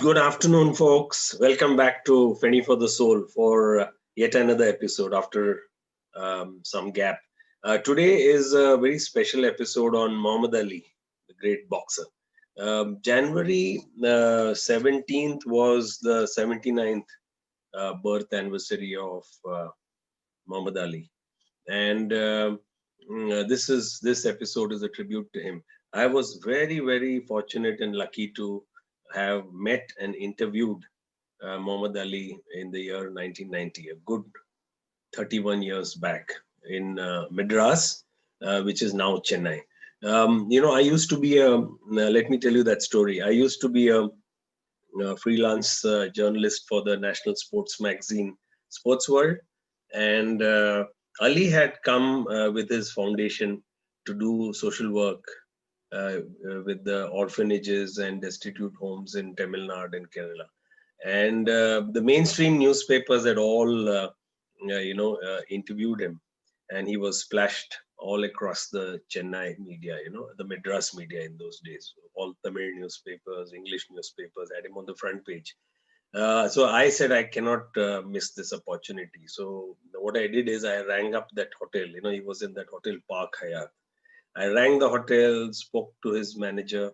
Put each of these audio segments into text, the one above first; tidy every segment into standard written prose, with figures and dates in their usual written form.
Good afternoon, folks. Welcome back to Fenny for the Soul for yet another episode after some gap. Today is a very special episode on Muhammad Ali, the great boxer. January 17th was the 79th birth anniversary of Muhammad Ali, and this episode is a tribute to him. I was very fortunate and lucky to have met and interviewed Muhammad Ali in the year 1990, a good 31 years back in Madras, which is now Chennai. I used to be let me tell you that story. I used to be a freelance journalist for the national sports magazine, Sports World. And Ali had come with his foundation to do social work with the orphanages and destitute homes in Tamil Nadu and Kerala. And the mainstream newspapers had all, interviewed him, and he was splashed all across the Chennai media, the Madras media in those days. All Tamil newspapers, English newspapers had him on the front page. So I said I cannot miss this opportunity. So what I did is I rang up that hotel. He was in that hotel Park Hyatt. I rang the hotel, spoke to his manager,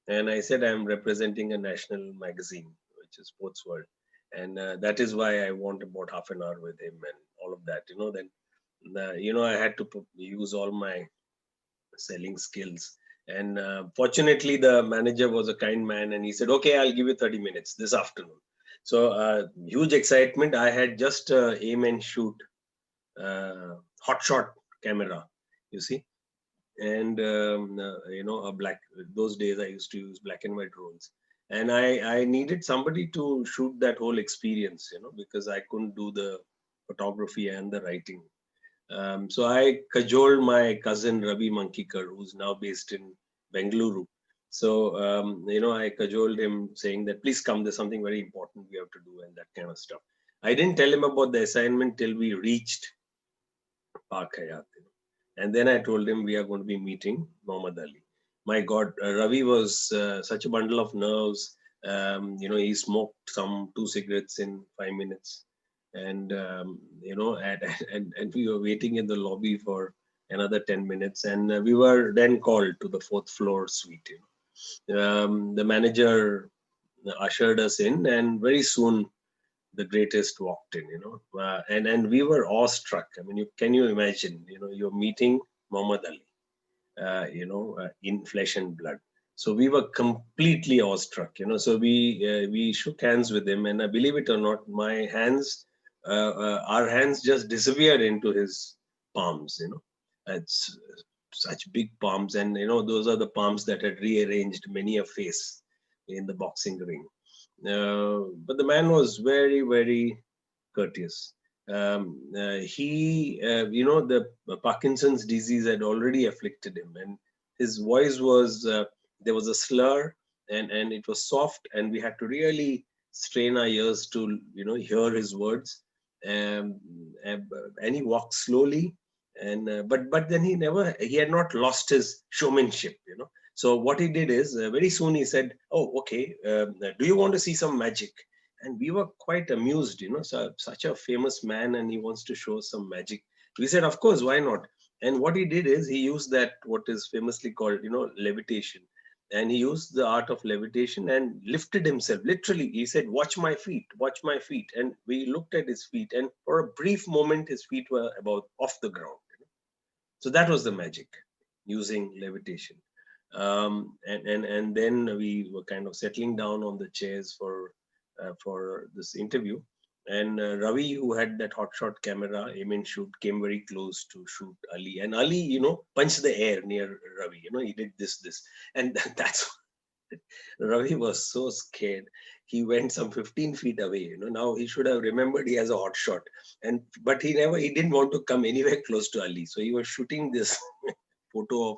and I said I'm representing a national magazine, which is Sports World, and that is why I want about half an hour with him and all of that. Then I had to use all my selling skills. And fortunately, the manager was a kind man, and he said, "Okay, I'll give you 30 minutes this afternoon." So huge excitement. I had just aim and shoot hot shot camera, you see, and a black. Those days I used to use black and white rolls, and I needed somebody to shoot that whole experience, because I couldn't do the photography and the writing. So I cajoled my cousin Ravi Mankikar, who's now based in Bengaluru. So, I cajoled him saying that, please come, there's something very important we have to do and that kind of stuff. I didn't tell him about the assignment till we reached Park Hyatt. And then I told him we are going to be meeting Muhammad Ali. My God, Ravi was such a bundle of nerves. He smoked some 2 cigarettes in 5 minutes. And and we were waiting in the lobby for another 10 minutes, and we were then called to the fourth floor suite. The manager ushered us in, and very soon the greatest walked in. And we were awestruck. I mean, can you imagine? You're meeting Muhammad Ali, in flesh and blood. So we were completely awestruck. So we shook hands with him, and believe it or not, our hands just disappeared into his palms. It's such big palms, and those are the palms that had rearranged many a face in the boxing ring. But the man was very courteous. The Parkinson's disease had already afflicted him, and his voice was there was a slur, and it was soft, and we had to really strain our ears to hear his words. And he walked slowly, and but then he had not lost his showmanship. So what he did is very soon he said, "Oh, okay, do you want to see some magic?" And we were quite amused. Such a famous man, and he wants to show some magic. We said, "Of course, why not?" And what he did is he used that what is famously called levitation. And he used the art of levitation and lifted himself. Literally, he said, "Watch my feet, watch my feet." And we looked at his feet, and for a brief moment, his feet were about off the ground. So that was the magic, using levitation. And then we were kind of settling down on the chairs for this interview. And Ravi, who had that hotshot camera, aim and shoot, came very close to shoot Ali. And Ali, punched the air near Ravi. He did this. And that's Ravi was so scared. He went some 15 feet away. Now he should have remembered he has a hot shot. But he didn't want to come anywhere close to Ali. So he was shooting this photo of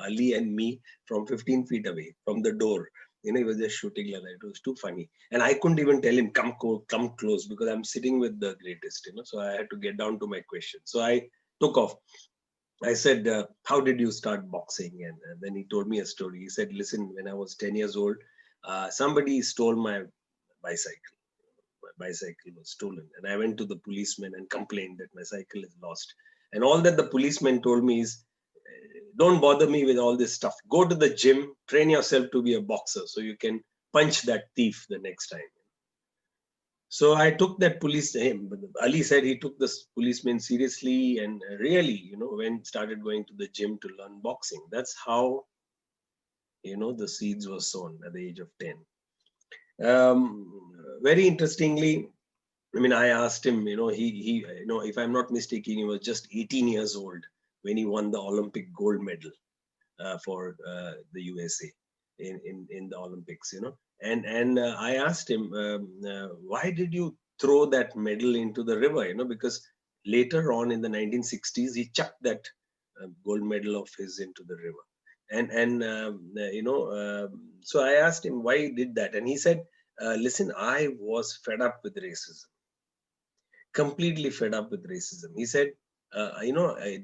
Ali and me from 15 feet away from the door. He was just shooting like that. It was too funny. And I couldn't even tell him, come close, because I'm sitting with the greatest, So I had to get down to my question. So I took off. I said, how did you start boxing? And then he told me a story. He said, listen, when I was 10 years old, somebody stole my bicycle. My bicycle was stolen, and I went to the policeman and complained that my cycle is lost. And all that the policeman told me is, don't bother me with all this stuff. Go to the gym, train yourself to be a boxer so you can punch that thief the next time. So I took that police. Ali said he took this policeman seriously and really, when started going to the gym to learn boxing. That's how, the seeds were sown at the age of 10. Very interestingly, I mean, I asked him, if I'm not mistaken, he was just 18 years old when he won the Olympic gold medal for the USA in the Olympics, And I asked him, why did you throw that medal into the river, because later on in the 1960s, he chucked that gold medal of his into the river. So I asked him why he did that. And he said, listen, I was fed up with racism, completely fed up with racism. He said,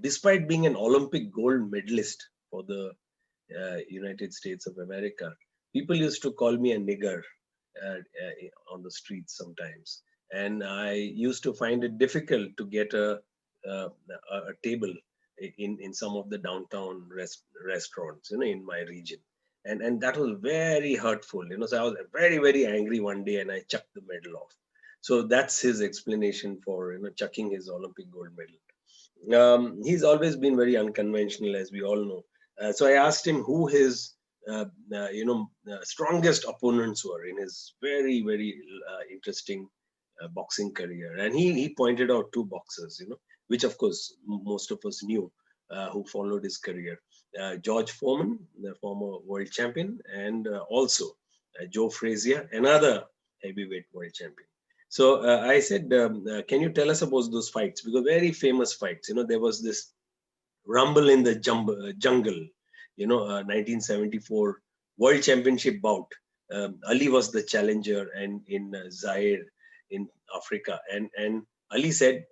despite being an Olympic gold medalist for the United States of America, people used to call me a nigger on the streets sometimes. And I used to find it difficult to get a table in some of the downtown restaurants, in my region. And that was very hurtful, So I was very, very angry one day and I chucked the medal off. So that's his explanation for, chucking his Olympic gold medal. He's always been very unconventional, as we all know. So I asked him who his strongest opponents were in his very, very interesting boxing career. And he pointed out two boxers, which of course most of us knew who followed his career. George Foreman, the former world champion, and also Joe Frazier, another heavyweight world champion. So I said, can you tell us about those fights? Because very famous fights. There was this Rumble in the Jungle, 1974 World Championship bout. Ali was the challenger, and in Zaire, in Africa, and Ali said,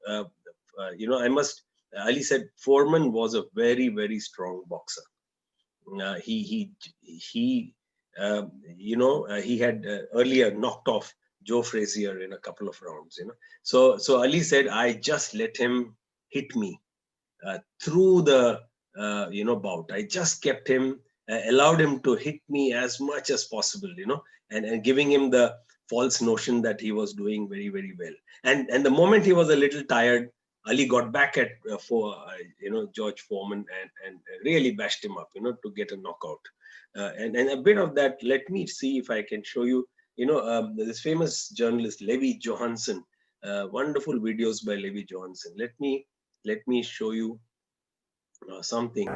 Ali said Foreman was a very, very strong boxer. He had earlier knocked off Joe Frazier in a couple of rounds. So Ali said, I just let him hit me through the bout. I just kept him, allowed him to hit me as much as possible, and giving him the false notion that he was doing very, very well. And the moment he was a little tired, Ali got back at George Foreman and really bashed him up, to get a knockout. And a bit of that, let me see if I can show you. This famous journalist Levi Johansson, wonderful videos by Levi Johansson. Let me show you something.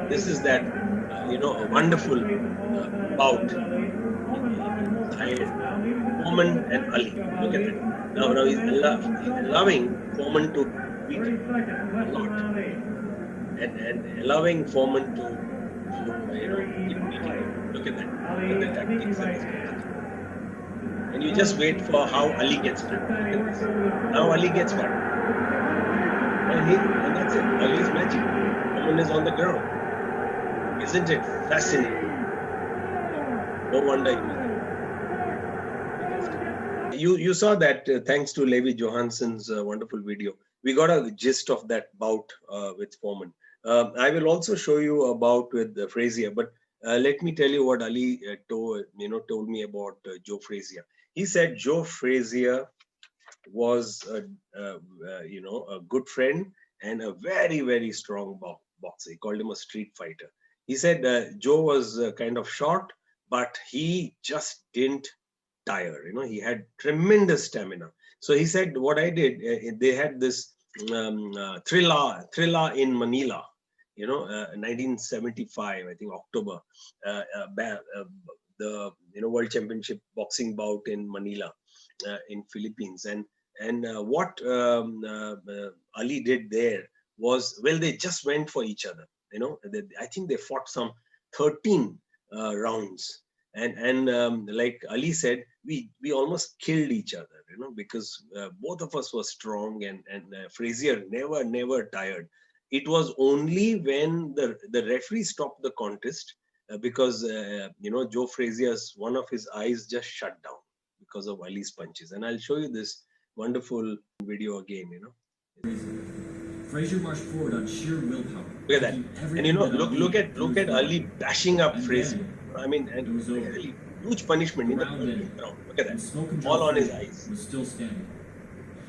This is that, a wonderful bout. Foreman and Ali. Look at it. Now he's allowing Foreman to beat him a lot, and allowing Foreman to, keep beating him. Look at that. Look at the tactics that he's got. And you just wait for how Ali gets back. Look at this. Now Ali gets back. And that's it. Ali's magic. Foreman is on the ground. Isn't it fascinating? No wonder you saw that thanks to Levi Johansson's wonderful video. We got a gist of that bout with Foreman. I will also show you a bout with Frazier, but let me tell you what Ali told me about Joe Frazier. He said Joe Frazier was a good friend and a very, very strong boxer. He called him a street fighter. He said Joe was kind of short, but he just didn't tire. He had tremendous stamina. So he said, what I did, they had this thriller in Manila, 1975, I think October, the World Championship boxing bout in Manila, in Philippines. And what Ali did there was, well, they just went for each other. I think they fought some 13 rounds. And like Ali said, we almost killed each other, because both of us were strong, and Frazier never tired. It was only when the referee stopped the contest because Joe Frazier's one of his eyes just shut down because of Ali's punches. And I'll show you this wonderful video again. Frazier marched forward on sheer willpower. Look at that. And look at Ali bashing up Frazier. I mean, and really huge punishment in the burning ground. Look at that. All on his eyes. Was still standing.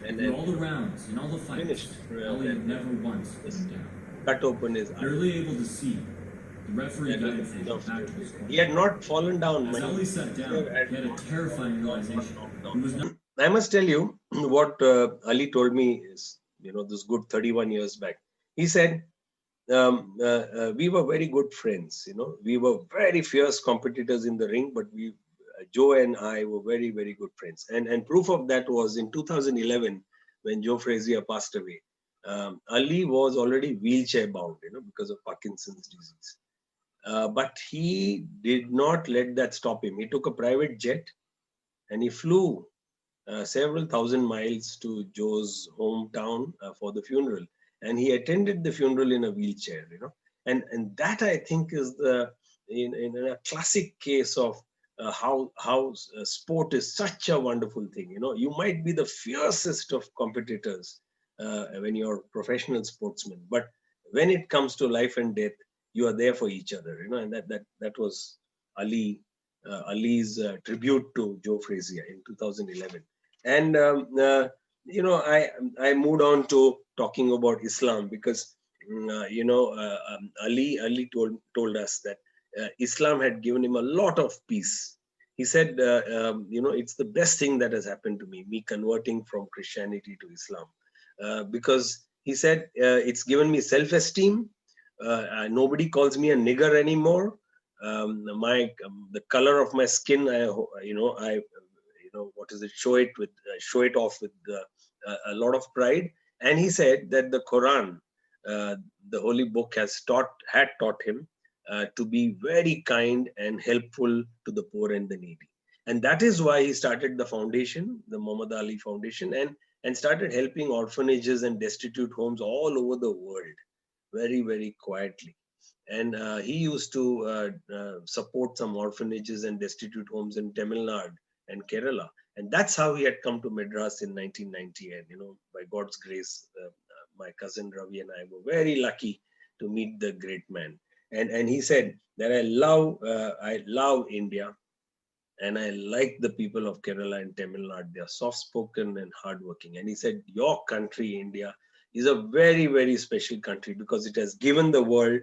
And through all the rounds and all the fights, finished. Ali never once put him down. Cut open his eye. Barely able to see, the referee guided Frazier back to his corner. He had not fallen down. As Ali sat down, he had a terrifying realization. He was not. I must tell you what Ali told me is, this good 31 years back. He said, we were very good friends. We were very fierce competitors in the ring, but Joe and I were very, very good friends. And proof of that was in 2011 when Joe Frazier passed away. Ali was already wheelchair bound, because of Parkinson's disease. But he did not let that stop him. He took a private jet and he flew several thousand miles to Joe's hometown for the funeral. And he attended the funeral in a wheelchair, and that I think is in a classic case of how sport is such a wonderful thing. You might be the fiercest of competitors when you're professional sportsmen, but when it comes to life and death, you are there for each other. And that was Ali's tribute to Joe Frazier in 2011. And I moved on to talking about Islam because Ali told us that Islam had given him a lot of peace. He said, it's the best thing that has happened to me converting from Christianity to Islam, because he said it's given me self-esteem. Nobody calls me a nigger anymore. The color of my skin, show it off with a lot of pride. And he said that the Quran, the holy book, had taught him to be very kind and helpful to the poor and the needy. And that is why he started the foundation, the Muhammad Ali Foundation, and started helping orphanages and destitute homes all over the world, very, very quietly. And he used to support some orphanages and destitute homes in Tamil Nadu and Kerala. And that's how he had come to Madras in 1990. And, by God's grace, my cousin Ravi and I were very lucky to meet the great man. And he said that I love India, and I like the people of Kerala and Tamil Nadu. They are soft-spoken and hardworking. And he said, your country, India, is a very, very special country because it has given the world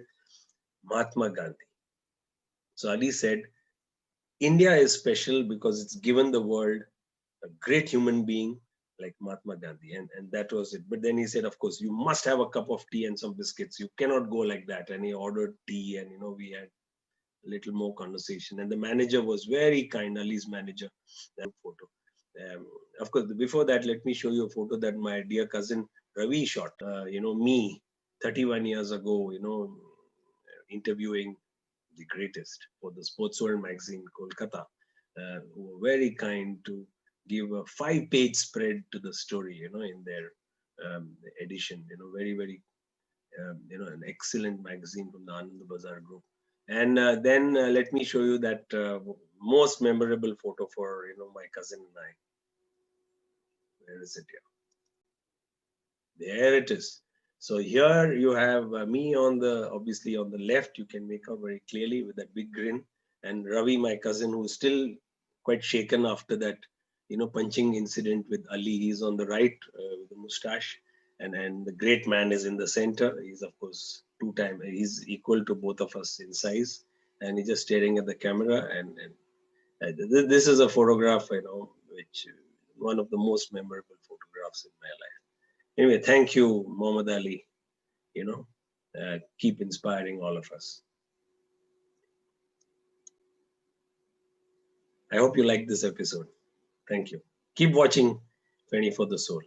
Mahatma Gandhi. So Ali said, India is special because it's given the world a great human being like Mahatma Gandhi. And that was it. But then he said, of course, you must have a cup of tea and some biscuits. You cannot go like that. And he ordered tea, and, we had a little more conversation. And the manager was very kind, Ali's manager. That photo. Of course, before that, let me show you a photo that my dear cousin Ravi shot. Me 31 years ago, interviewing the greatest for the Sports World magazine, Kolkata, who were very kind to give a 5-page spread to the story, in their edition, very, very, an excellent magazine from the Anand Bazar group. And then let me show you that most memorable photo for, my cousin and I. Where is it here? There it is. So here you have me obviously on the left, you can make out very clearly with that big grin. And Ravi, my cousin, who's still quite shaken after that, punching incident with Ali. He's on the right with the mustache. And the great man is in the center. He's, of course, he's equal to both of us in size. And he's just staring at the camera. And this is a photograph, which one of the most memorable photographs in my life. Anyway, thank you, Muhammad Ali. Keep inspiring all of us. I hope you liked this episode. Thank you. Keep watching 20 for the Soul.